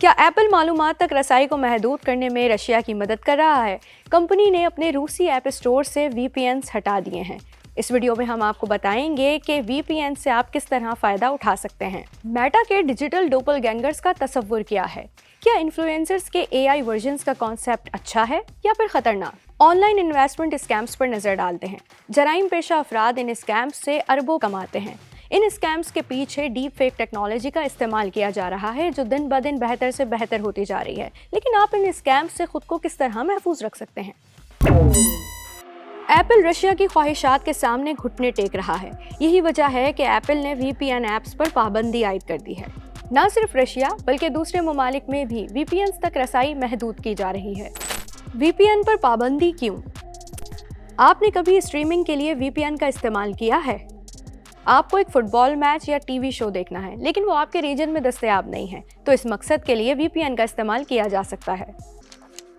क्या एप्पल मालूमात तक रसाई को महदूद करने में रशिया की मदद कर रहा है? कंपनी ने अपने रूसी ऐप स्टोर से VPNs हटा दिए हैं। इस वीडियो में हम आपको बताएंगे कि VPN से आप किस तरह फ़ायदा उठा सकते हैं। मेटा के डिजिटल डोपलगैंगर्स का तस्वुर क्या है? क्या इन्फ्लुएंसर्स के AI वर्जन्स का कॉन्सेप्ट अच्छा है या फिर खतरनाक? ऑनलाइन इन्वेस्टमेंट स्कैम्स पर नज़र डालते हैं। जराइम पेशा अफराद इन स्कैम्स से अरबों कमाते हैं। इन स्कैम्स के पीछे डीप फेक टेक्नोलॉजी का इस्तेमाल किया जा रहा है जो दिन ब दिन बेहतर से बेहतर होती जा रही है। लेकिन आप इन स्कैम्स से खुद को किस तरह महफूज रख सकते हैं? एप्पल रशिया की ख्वाहिशात के सामने घुटने टेक रहा है। यही वजह है कि एप्पल ने VPN ऐप्स पर पाबंदी आयद कर दी है। न सिर्फ रशिया बल्कि दूसरे ममालिक में भी VPNs तक रसाई महदूद की जा रही है। VPN पर पाबंदी क्यों? आपने कभी स्ट्रीमिंग के लिए VPN का इस्तेमाल किया है? आपको एक फुटबॉल मैच या TV शो देखना है लेकिन वो आपके रीजन में दस्तयाब नहीं है, तो इस मकसद के लिए VPN का इस्तेमाल किया जा सकता है।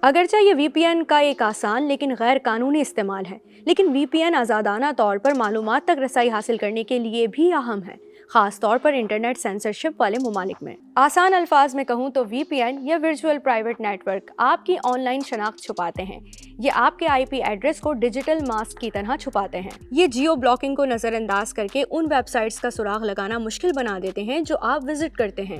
अगरचे ये VPN का एक आसान लेकिन गैर कानूनी इस्तेमाल है, लेकिन VPN आज़ादाना तौर पर मालूमात तक रसाई हासिल करने के लिए भी अहम है, ख़ास तौर पर इंटरनेट सेंसरशिप वाले ममालिक में। आसान अल्फाज में कहूँ तो VPN या वर्चुअल प्राइवेट नेटवर्क आपकी ऑनलाइन शनाख्त छुपाते हैं। ये आपके IP एड्रेस को डिजिटल मास्क की तरह छुपाते हैं। ये जियो ब्लॉकिंग को नज़रअंदाज करके उन वेबसाइट्स का सुराग लगाना मुश्किल बना देते हैं जो आप विजिट करते हैं।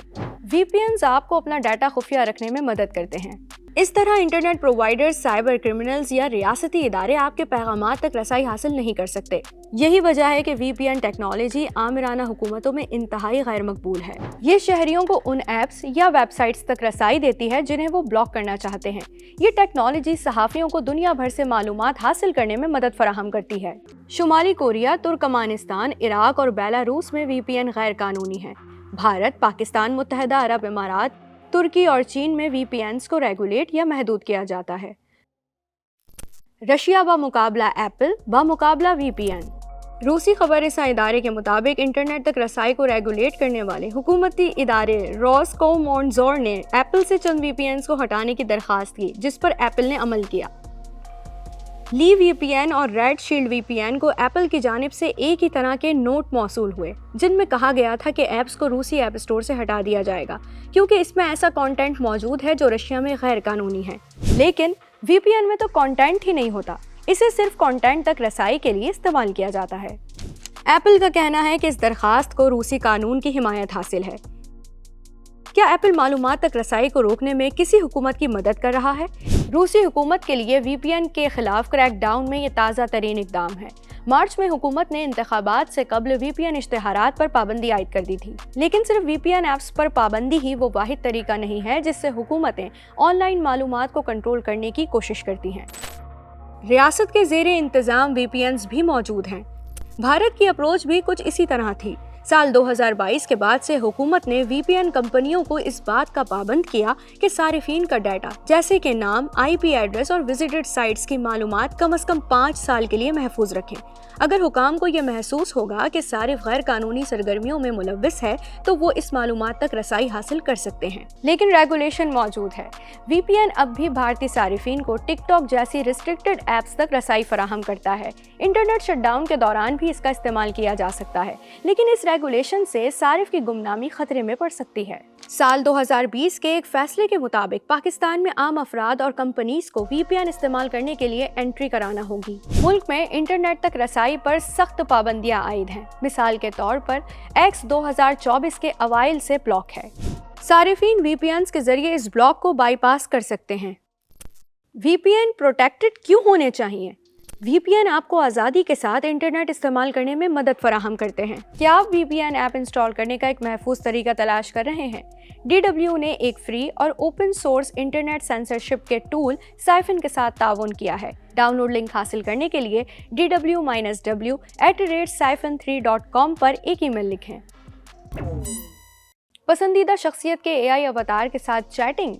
VPNs आपको अपना डाटा खुफिया रखने में मदद करते हैं। इस तरह इंटरनेट प्रोवाइडर्स, साइबर क्रिमिनल्स या रियासती इदारे आपके पैगामात तक रसाई हासिल नहीं कर सकते। यही वजह है कि VPN टेक्नोलॉजी आमिराना हुकूमतों में इंतहाई गैर मकबूल है। ये शहरियों को उन ऐप्स या वेबसाइट्स तक रसाई देती है जिन्हें वो ब्लॉक करना चाहते हैं। ये टेक्नोलॉजी सहाफ़ियों को दुनिया भर से मालूमात हासिल करने में मदद फराहम करती है। शुमाली कोरिया, तुर्कमानिस्तान, इराक और बेलारूस में VPN गैर कानूनी है। भारत, पाकिस्तान, मुत्तहदा अरब इमारात, तुर्की और चीन में VPNs को रेगुलेट या महदूद किया जाता है। रशिया बामुकाबला एप्पल बामुकाबला VPN। रूसी खबररसा इदारे के मुताबिक इंटरनेट तक रसाई को रेगुलेट करने वाले हुकूमती इदारे रोसकोमनज़ोर ने एप्पल से चंद VPNs को हटाने की दरख्वास्त की, जिस पर एप्पल ने अमल किया। ली VPN और रेड शील्ड VPN को एप्पल की जानिब से एक ही तरह के नोट मौसूल हुए, जिनमें कहा गया था कि ऐप्स को रूसी ऐप स्टोर से हटा दिया जाएगा क्योंकि इसमें ऐसा कंटेंट मौजूद है जो रशिया में गैर कानूनी है। लेकिन VPN में तो कंटेंट ही नहीं होता, इसे सिर्फ कंटेंट तक रसाई के लिए इस्तेमाल किया जाता है। एप्पल का कहना है कि इस दरखास्त को रूसी कानून की हिमायत हासिल है। क्या एप्पल मालूमात तक रसाई को रोकने में किसी हुकूमत की मदद कर रहा है? रूसी हुकूमत के लिए VPN के खिलाफ क्रैकडाउन में ये ताज़ा तरीन इक़दाम है। मार्च में हुकूमत ने इंतखाबात से कबल VPN इश्तिहारात पर पाबंदी आयद कर दी थी। लेकिन सिर्फ VPN ऐप्स पर पाबंदी ही वो वाहिद तरीका नहीं है जिससे हुकूमतें ऑनलाइन मालूमात को कंट्रोल करने की कोशिश करती हैं। रियासत के ज़ेरे इंतज़ाम VPNs भी मौजूद हैं। भारत की अप्रोच भी कुछ इसी तरह थी। साल 2022 के बाद से हुकूमत ने VPN कंपनियों को इस बात का पाबंद किया कि सारिफीन का डाटा जैसे कि नाम, IP एड्रेस और विजिटेड साइट्स की मालूमात कम से कम 5 साल के लिए महफूज रखें। अगर हुकाम को यह महसूस होगा कि सारिफ गैर कानूनी सरगर्मियों में मुलव्विस है तो वो इस मालूमात तक रसाई हासिल कर सकते हैं। लेकिन रेगुलेशन मौजूद है। VPN अब भी भारतीय सारिफीन को टिकटॉक जैसी रिस्ट्रिक्टेड ऐप्स तक रसाई फराहम करता है। इंटरनेट शटडाउन के दौरान भी इसका इस्तेमाल किया जा सकता है, लेकिन इस रेगुलेशन से सारिफ की गुमनामी खतरे में पड़ सकती है। साल 2020 के एक फैसले के मुताबिक पाकिस्तान में आम अफराद और कंपनीज को VPN इस्तेमाल करने के लिए एंट्री कराना होगी। मुल्क में इंटरनेट तक रसाई पर सख्त पाबंदियां आयद हैं। मिसाल के तौर पर X 2024 के अवाइल से ब्लॉक है। सारिफीन VPNs के जरिए इस ब्लॉक को बाईपास कर सकते हैं। VPN प्रोटेक्टेड क्यों होने चाहिए? VPN आपको आज़ादी के साथ इंटरनेट इस्तेमाल करने में मदद फराहम करते हैं। क्या आप VPN ऐप इंस्टॉल करने का एक महफूज तरीका तलाश कर रहे हैं? DW ने एक फ्री और ओपन सोर्स इंटरनेट सेंसरशिप के टूल साइफन के साथ ताउन किया है। डाउनलोड लिंक हासिल करने के लिए dw-w@siphon3.com पर एक ईमेल लिखें। पसंदीदा शख्सियत के AI अवतार के साथ चैटिंग।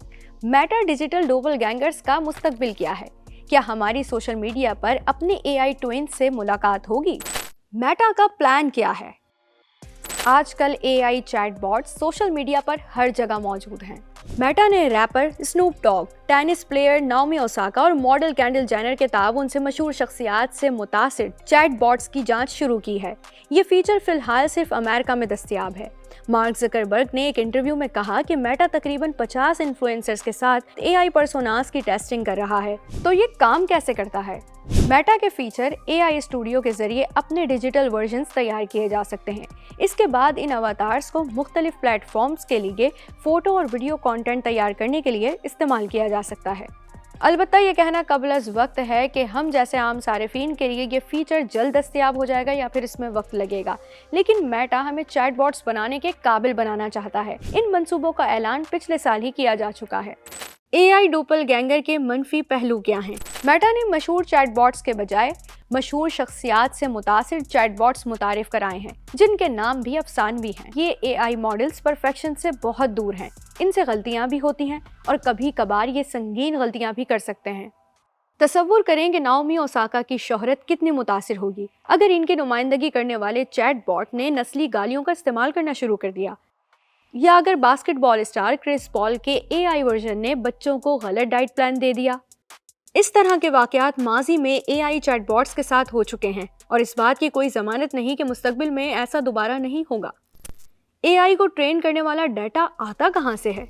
मेटा डिजिटल डोपलगैंगर्स का मुस्तकबिल क्या है? क्या हमारी सोशल मीडिया पर अपने AI ट्विन से मुलाकात होगी? मेटा का प्लान क्या है? आजकल AI चैटबॉट्स सोशल मीडिया पर हर जगह मौजूद हैं। मेटा ने rapper Snoop Dogg, tennis player Naomi Osaka और मॉडल कैंडल जेनर के ताउन से मशहूर शख्सियात से मुतासिर चैटबॉट्स की जांच शुरू की है। ये फीचर फिलहाल सिर्फ अमेरिका में दस्तयाब है। मार्क ज़करबर्ग ने एक इंटरव्यू में कहा कि मेटा तकरीबन 50 इन्फ्लुएंसर्स के साथ AI पर्सोनास की टेस्टिंग कर रहा है। तो ये काम कैसे करता है? मेटा के फीचर AI स्टूडियो के जरिए अपने डिजिटल वर्जन्स तैयार किए जा सकते हैं। इसके बाद इन अवतार्स को मुख्तलिफ प्लेटफॉर्म्स के लिए फोटो और वीडियो कंटेंट तैयार करने के लिए इस्तेमाल किया जा सकता है। अलबत्ता ये कहना कबल अज़ वक्त है कि हम जैसे आम सारिफीन के लिए ये फीचर जल्द दस्तयाब हो जाएगा या फिर इसमें वक्त लगेगा, लेकिन मेटा हमें चैटबॉट्स बनाने के काबिल बनाना चाहता है। इन मंसूबों का ऐलान पिछले साल ही किया जा चुका है। AI डोपलगैंगर के मनफी पहलू क्या हैं? मेटा ने मशहूर चैटबॉट्स के बजाय मशहूर शख्सियात से मुतासिर चैटबॉट्स मुतारिफ कराए हैं, जिनके नाम भी अफसानवी हैं। ये AI मॉडल्स परफेक्शन से बहुत दूर हैं। इनसे गलतियां भी होती हैं और कभी कभार ये संगीन गलतियां भी कर सकते हैं। तसव्वुर करें कि नाओमी ओसाका की शोहरत कितनी मुतासिर होगी अगर इनकी नुमाइंदगी करने वाले चैटबॉट ने नस्ली गालियों का इस्तेमाल करना शुरू कर दिया, या अगर बास्केटबॉल स्टार क्रिस पॉल के AI वर्जन ने बच्चों को गलत डाइट प्लान दे दिया। इस तरह के वाकयात माजी में AI चैटबॉट्स के साथ हो चुके हैं और इस बात की कोई जमानत नहीं कि मुस्तकबिल में ऐसा दोबारा नहीं होगा। AI को ट्रेन करने वाला डाटा आता कहाँ से है?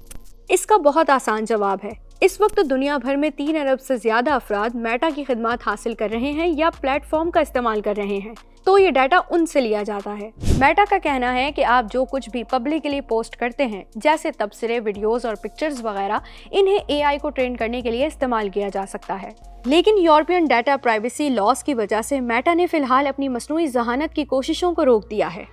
इसका बहुत आसान जवाब है। इस वक्त दुनिया भर में 3 अरब से ज्यादा अफराद मेटा की खिदमत हासिल कर रहे हैं या प्लेटफॉर्म का इस्तेमाल कर रहे हैं, तो ये डाटा उनसे लिया जाता है। मेटा का कहना है कि आप जो कुछ भी पब्लिकली पोस्ट करते हैं, जैसे तबसरे, वीडियोस और पिक्चर्स वगैरह, इन्हें AI को ट्रेन करने के लिए इस्तेमाल किया जा सकता है। लेकिन यूरोपियन डाटा प्राइवेसी लॉज की वजह से मेटा ने फिलहाल अपनी मसनूई ज़हानत की कोशिशों को रोक दिया है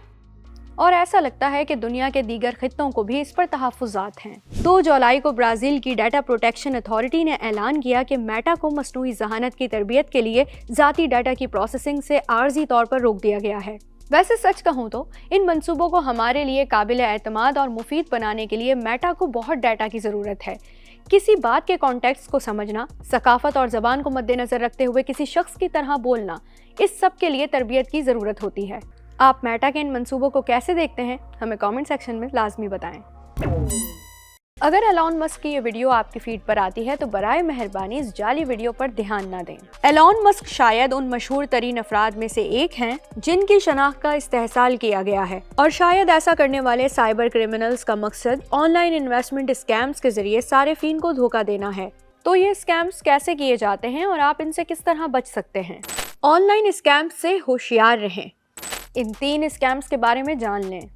और ऐसा लगता है कि दुनिया के दीगर खित्तों को भी इस पर तहफ़्फ़ुज़ात हैं। 2 जुलाई को ब्राज़ील की डाटा प्रोटेक्शन अथॉरिटी ने ऐलान किया कि मेटा को मसनूई ज़हानत की तरबियत के लिए ज़ाती डाटा की प्रोसेसिंग से आर्जी तौर पर रोक दिया गया है। वैसे सच कहूँ तो इन मंसूबों को हमारे लिए काबिल एतमाद और मुफीद बनाने के लिए मेटा को बहुत डाटा की ज़रूरत है। किसी बात के कॉन्टेक्स्ट को समझना, सकाफत और ज़बान को मद्देनज़र रखते हुए किसी शख्स की तरह बोलना, इस सब के लिए तरबियत की ज़रूरत होती है। आप मेटा के इन मंसूबों को कैसे देखते हैं? हमें कमेंट सेक्शन में लाजमी बताएं। अगर एलॉन मस्क की ये वीडियो आपकी फीड पर आती है तो बराए मेहरबानी इस जाली वीडियो पर ध्यान ना दें। एलॉन मस्क शायद उन मशहूर तरीन अफराद में से एक हैं जिनकी शनाख्त का इस्तेहसाल किया गया है, और शायद ऐसा करने वाले साइबर क्रिमिनल्स का मकसद ऑनलाइन इन्वेस्टमेंट स्कैम्स के जरिए सारिफीन को धोखा देना है। तो ये स्कैम्स कैसे किए जाते हैं और आप इनसे किस तरह बच सकते हैं? ऑनलाइन स्कैम्स से होशियार रहें। इन 3 स्कैम्स के बारे में जान लें।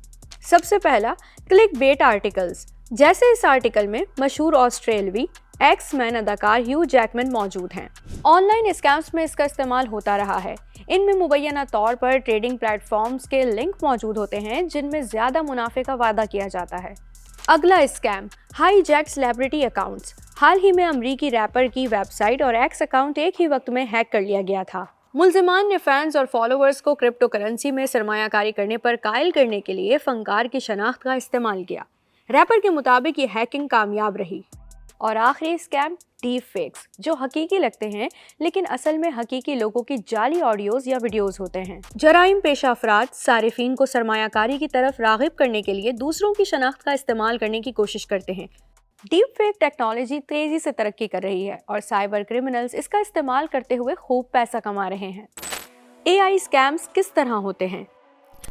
सबसे पहला, क्लिक बेट आर्टिकल्स। जैसे इस आर्टिकल में मशहूर ऑस्ट्रेलवी एक्स-मैन अदाकार ह्यू जैकमैन मौजूद हैं। ऑनलाइन स्कैम्स में इसका इस्तेमाल होता रहा है। इनमें मुबैना तौर पर ट्रेडिंग प्लेटफॉर्म्स के लिंक मौजूद होते हैं जिनमें ज़्यादा मुनाफे का वादा किया जाता है। अगला स्कैम, हाईजैक सेलिब्रिटी अकाउंट्स। हाल ही में अमरीकी रैपर की वेबसाइट और एक्स अकाउंट एक ही वक्त में हैक कर लिया गया था। मुल्जिमान ने फैंस और फॉलोअर्स को क्रिप्टो करेंसी में सरमायाकारी करने पर कायल करने के लिए फनकार की शनाख्त का इस्तेमाल किया। रैपर के मुताबिक ये हैकिंग कामयाब रही। और आखिरी स्कैम, डीप फेक्स, जो हकीकी लगते हैं लेकिन असल में हकीकी लोगों की जाली ऑडियोज या वीडियोज होते हैं। जराइम पेशा अफराद सारिफीन को सरमायाकारी की तरफ रागिब करने के लिए दूसरों की शनाख्त का इस्तेमाल करने की कोशिश करते हैं। डीप फेक टेक्नोलॉजी तेजी से तरक्की कर रही है और साइबर क्रिमिनल्स इसका इस्तेमाल करते हुए खूब पैसा कमा रहे हैं। AI स्कैम्स किस तरह होते हैं?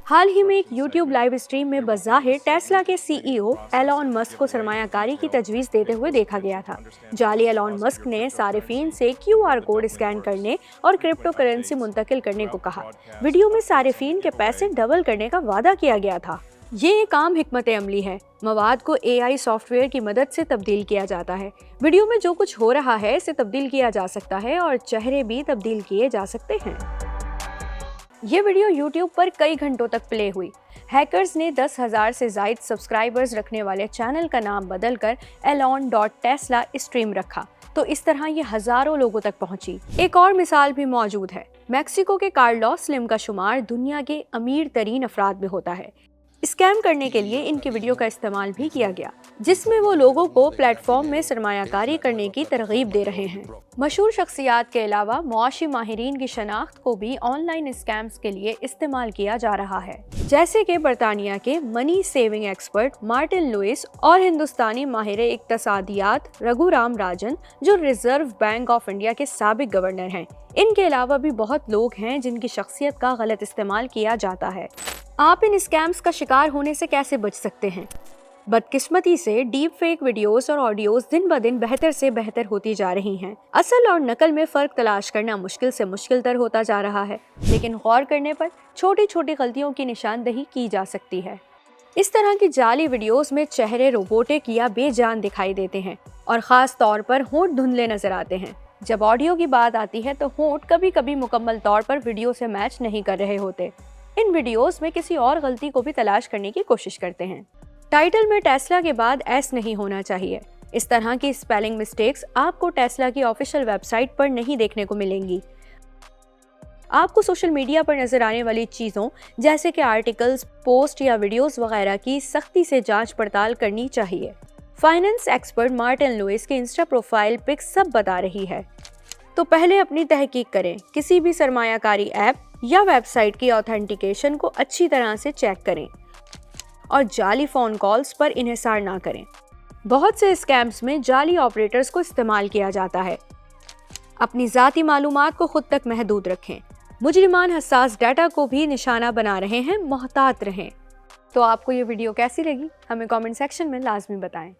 हाल ही में एक YouTube लाइव स्ट्रीम में बज़ाहिर टेस्ला के CEO एलॉन मस्क को सरमायाकारी की तजवीज़ देते हुए देखा गया था। जाली एलॉन मस्क ने सारिफीन से QR कोड स्कैन करने और क्रिप्टो करेंसी मुंतकिल करने को कहा। वीडियो में सारिफीन के पैसे डबल करने का वादा किया गया था। ये एक आम हिकमत अमली है। मवाद को AI सॉफ्टवेयर की मदद से तब्दील किया जाता है। वीडियो में जो कुछ हो रहा है इसे तब्दील किया जा सकता है और चेहरे भी तब्दील किए जा सकते हैं। ये वीडियो YouTube पर कई घंटों तक प्ले हुई। हैकर्स ने 10,000 से ज़ायद सब्सक्राइबर्स रखने वाले चैनल का नाम बदलकर elon.tesla स्ट्रीम रखा, तो इस तरह ये हज़ारों लोगों तक पहुंची। एक और मिसाल भी मौजूद है। मैक्सिको के कार्लोस स्लिम का शुमार दुनिया के अमीर तरीन अफराद में होता है। स्कैम करने के लिए इनकी वीडियो का इस्तेमाल भी किया गया, जिसमें वो लोगों को प्लेटफॉर्म में सरमायाकारी करने की तरगीब दे रहे हैं। मशहूर शख्सियात के अलावा मुआशी माहिरीन की शनाख्त को भी ऑनलाइन स्कैम्स के लिए इस्तेमाल किया जा रहा है, जैसे कि बरतानिया के money saving expert Martin Lewis और हिंदुस्तानी माहिर इक्तसादियात रघुराम राजन, जो रिजर्व बैंक ऑफ इंडिया के साबिक गवर्नर हैं। इनके अलावा भी बहुत लोग हैं जिनकी शख्सियत का गलत इस्तेमाल किया जाता है। आप इन स्कैम्स का शिकार होने से कैसे बच सकते हैं? बदकिस्मती से डीप फेक वीडियोस और ऑडियोस दिन ब दिन बेहतर से बेहतर होती जा रही हैं। असल और नकल में फ़र्क तलाश करना मुश्किल से मुश्किल तर होता जा रहा है, लेकिन गौर करने पर छोटी छोटी गलतियों की निशानदही की जा सकती है। इस तरह की जाली वीडियोस में चेहरे रोबोटिक या बेजान दिखाई देते हैं और ख़ास तौर पर होंठ धुंधले नजर आते हैं। जब ऑडियो की बात आती है तो होंठ कभी कभी मुकम्मल तौर पर वीडियो से मैच नहीं कर रहे होते। इन वीडियोस में किसी और गलती को भी तलाश करने की कोशिश करते हैं। टाइटल में टेस्ला के बाद एस नहीं होना चाहिए। इस तरह की स्पेलिंग मिस्टेक्स आपको टेस्ला की ऑफिशियल वेबसाइट पर नहीं देखने को मिलेंगी। आपको सोशल मीडिया पर नजर आने वाली चीज़ों जैसे कि आर्टिकल्स, पोस्ट या वीडियोस वगैरह की सख्ती से जांच पड़ताल करनी चाहिए। फाइनेंस एक्सपर्ट मार्टिन लुइस की इंस्टा प्रोफाइल पिक सब बता रही है, तो पहले अपनी तहकीक करें। किसी भी सरमायाकारी ऐप या वेबसाइट की ऑथेंटिकेशन को अच्छी तरह से चेक करें और जाली फ़ोन कॉल्स पर इन्हिसार ना करें। बहुत से स्कैम्स में जाली ऑपरेटर्स को इस्तेमाल किया जाता है। अपनी ज़ाती मालूमात को खुद तक महदूद रखें। मुजरिमान हसास डाटा को भी निशाना बना रहे हैं, मोहतात रहें। तो आपको ये वीडियो कैसी लगी हमें कमेंट सेक्शन में लाजमी बताएं।